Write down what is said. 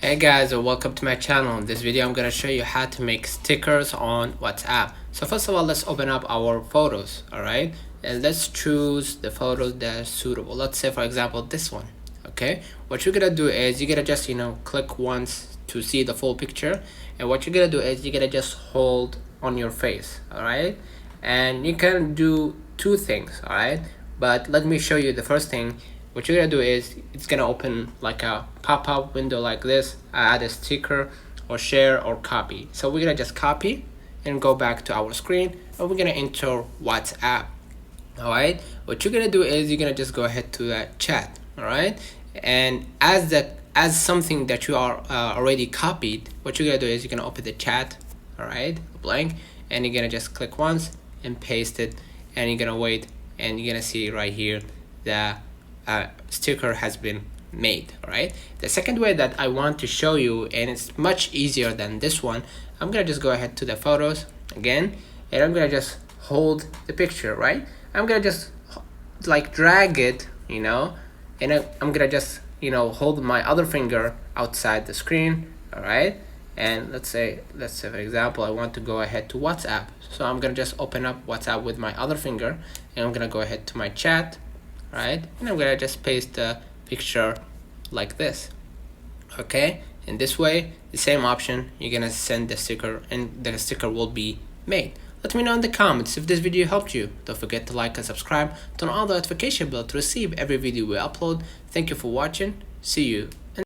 Hey guys, and welcome to my channel. In this video I'm going to show you how to make stickers on WhatsApp. So first of all, let's open up our photos, alright? And let's choose the photo that's suitable. Let's say for example this one. Okay, what you're gonna do is you're gonna just click once to see the full picture, and what you're gonna do is you're gonna just hold on your face, alright? And you can do two things, alright? But let me show you the first thing. What you're gonna do is it's gonna open like a pop-up window like this. Add a sticker or share or copy. So we're gonna just copy and go back to our screen, and we're gonna enter WhatsApp. Alright, what you're gonna do is you're gonna just go ahead to that chat. Alright, and as something that you are already copied, what you're gonna do is you're gonna open the chat, alright, blank, and you're gonna just click once and paste it, and you're gonna wait, and you're gonna see right here the sticker has been made. Alright, the second way that I want to show you, and it's much easier than this one, I'm gonna just go ahead to the photos again, and I'm gonna just hold the picture, right? I'm gonna just like drag it, and I'm gonna just hold my other finger outside the screen. Alright, and let's say for example I want to go ahead to WhatsApp, so I'm gonna just open up WhatsApp with my other finger, and I'm gonna go ahead to my chat, right, and I'm gonna just paste the picture like this. Okay, in this way, the same option, you're gonna send the sticker and the sticker will be made. Let me know in the comments if this video helped you. Don't forget to like and subscribe, turn on the notification bell to receive every video we upload. Thank you for watching. See you